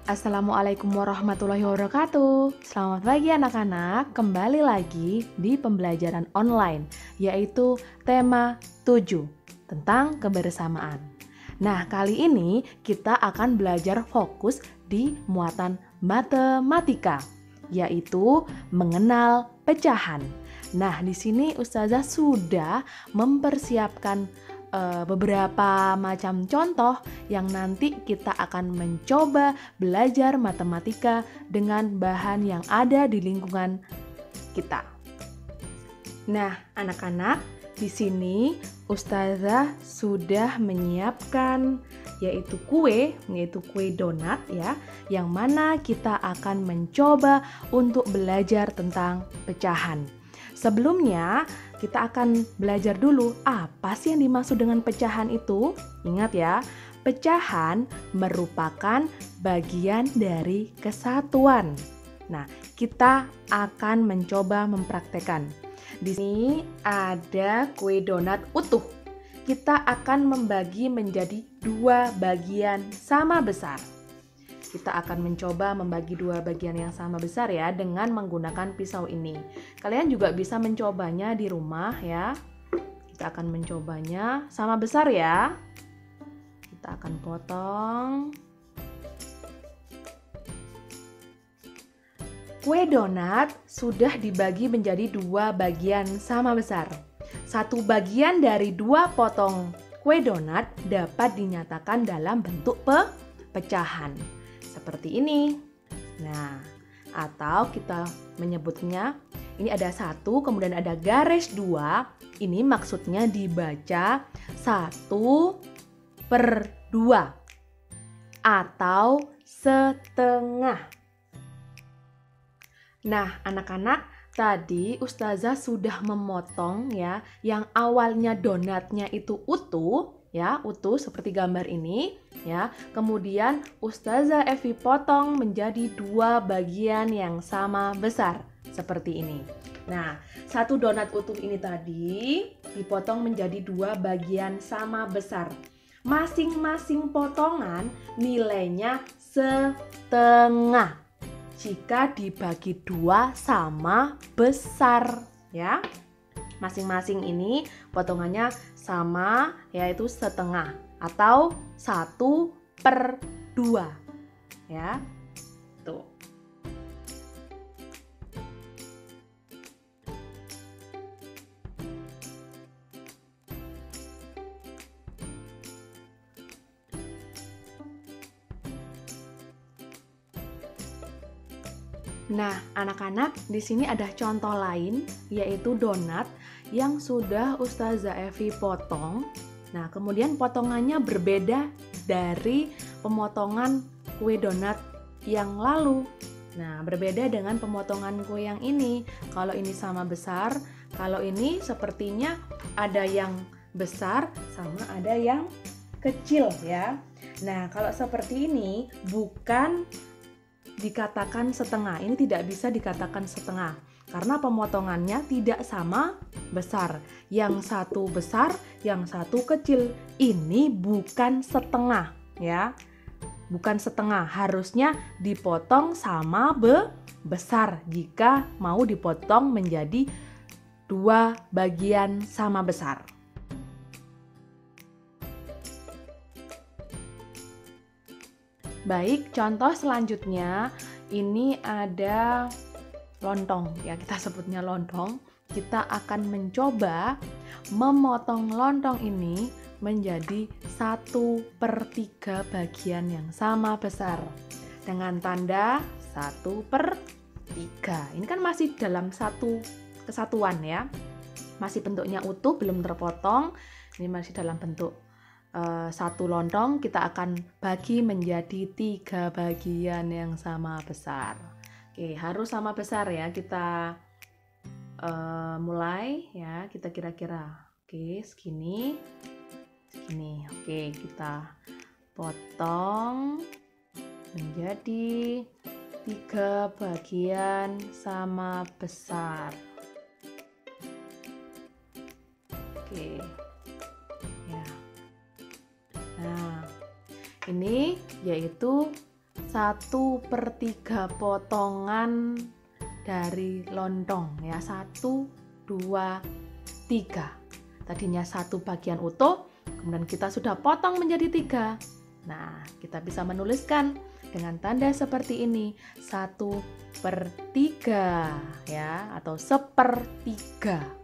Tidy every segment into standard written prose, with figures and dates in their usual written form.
Assalamualaikum warahmatullahi wabarakatuh. Selamat pagi anak-anak, kembali lagi di pembelajaran online, yaitu tema 7 tentang kebersamaan. Nah, kali ini kita akan belajar fokus di muatan matematika, yaitu mengenal pecahan. Nah, di sini Ustazah sudah mempersiapkan beberapa macam contoh yang nanti kita akan mencoba belajar matematika dengan bahan yang ada di lingkungan kita. Nah, anak-anak, di sini Ustazah sudah menyiapkan yaitu kue donat ya, yang mana kita akan mencoba untuk belajar tentang pecahan. Sebelumnya, kita akan belajar dulu apa sih yang dimaksud dengan pecahan itu. Ingat ya, pecahan merupakan bagian dari kesatuan. Nah, kita akan mencoba mempraktekkan. Di sini ada kue donat utuh. Kita akan membagi menjadi 2 bagian sama besar. Kita akan mencoba membagi 2 bagian yang sama besar ya dengan menggunakan pisau ini. Kalian juga bisa mencobanya di rumah ya. Kita akan mencobanya sama besar ya. Kita akan potong. Kue donat sudah dibagi menjadi 2 bagian sama besar. 1 bagian dari 2 potong kue donat dapat dinyatakan dalam bentuk pecahan. Seperti ini. Nah, atau kita menyebutnya, ini ada 1, kemudian ada garis 2. Ini maksudnya dibaca 1/2 atau setengah. Nah, anak-anak, tadi Ustazah sudah memotong ya, yang awalnya donatnya itu utuh. Ya, utuh seperti gambar ini ya. Kemudian Ustazah Evi potong menjadi 2 bagian yang sama besar seperti ini. Nah, 1 donat utuh ini tadi dipotong menjadi 2 bagian sama besar. Masing-masing potongan nilainya setengah jika dibagi 2 sama besar ya. Masing-masing ini potongannya sama, yaitu setengah atau 1/2 ya. Tuh. Nah, anak-anak, di sini ada contoh lain, yaitu donat yang sudah Ustazah Evi potong. Nah, kemudian potongannya berbeda dari pemotongan kue donat yang lalu. Nah, berbeda dengan pemotongan kue yang ini. Kalau ini sama besar, kalau ini sepertinya ada yang besar sama ada yang kecil ya. Nah, kalau seperti ini bukan dikatakan setengah. Ini tidak bisa dikatakan setengah karena pemotongannya tidak sama besar. Yang satu besar, yang satu kecil. Ini bukan setengah ya. Bukan setengah, harusnya dipotong sama besar jika mau dipotong menjadi 2 bagian sama besar. Baik, contoh selanjutnya ini ada lontong ya, kita sebutnya lontong. Kita akan mencoba memotong lontong ini menjadi 1/3 bagian yang sama besar dengan tanda 1/3. Ini kan masih dalam satu kesatuan ya, masih bentuknya utuh, belum terpotong. Ini masih dalam bentuk 1 lontong. Kita akan bagi menjadi 3 bagian yang sama besar. Oke, harus sama besar ya. Kita mulai ya, kita kira-kira oke segini. Oke, kita potong menjadi 3 bagian sama besar. Oke. Ini yaitu 1/3 potongan dari lontong ya. 1, 2, 3. Tadinya 1 bagian utuh, kemudian kita sudah potong menjadi 3. Nah, kita bisa menuliskan dengan tanda seperti ini, 1/3 ya, atau 1/3.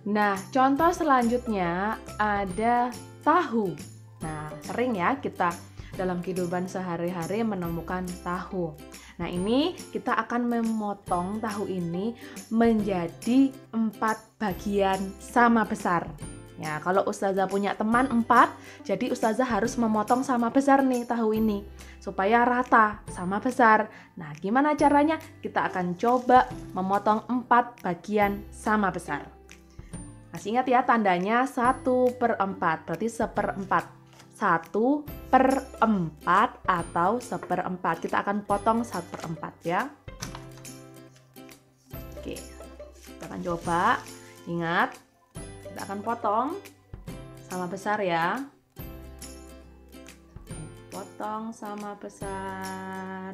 Nah, contoh selanjutnya ada tahu. Nah, sering ya kita dalam kehidupan sehari-hari menemukan tahu. Nah, ini kita akan memotong tahu ini menjadi 4 bagian sama besar. Ya, kalau Ustazah punya teman 4, jadi Ustazah harus memotong sama besar nih tahu ini supaya rata sama besar. Nah, gimana caranya? Kita akan coba memotong 4 bagian sama besar. Masih ingat ya tandanya 1/4, berarti 1/4. 1/4 atau 1/4. Kita akan potong 1/4 ya. Oke, kita akan coba. Ingat, kita akan potong sama besar ya. Potong sama besar.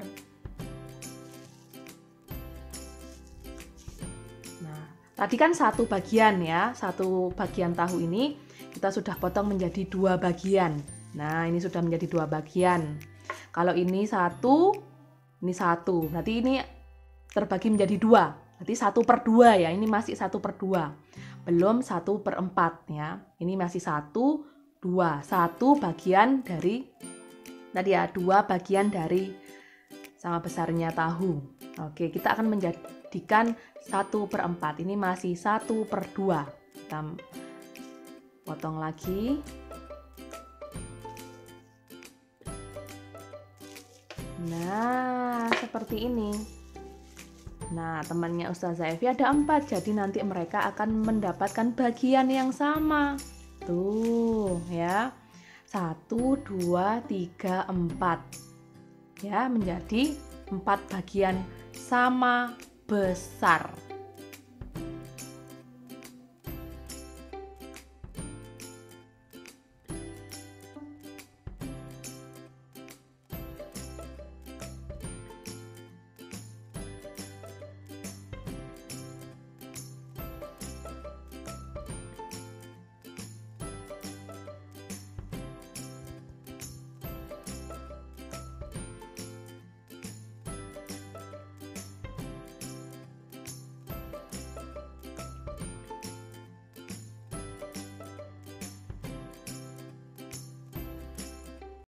Tadi kan 1 bagian ya, 1 bagian tahu ini kita sudah potong menjadi 2 bagian. Nah, ini sudah menjadi 2 bagian. Kalau ini 1, ini 1. Berarti ini terbagi menjadi 2. Berarti 1/2 ya, ini masih 1/2. Belum 1/4 ya. Ini masih 1, 2. 1 bagian dari, tadi ya, 2 bagian dari sama besarnya tahu. Oke, kita akan menjadikan 1/4. Ini masih 1/2. Kita potong lagi. Nah, seperti ini. Nah, temannya Ustazah Evi ada 4, jadi nanti mereka akan mendapatkan bagian yang sama. Tuh, ya. 1, 2, 3, 4. Ya, menjadi 4 bagian sama besar.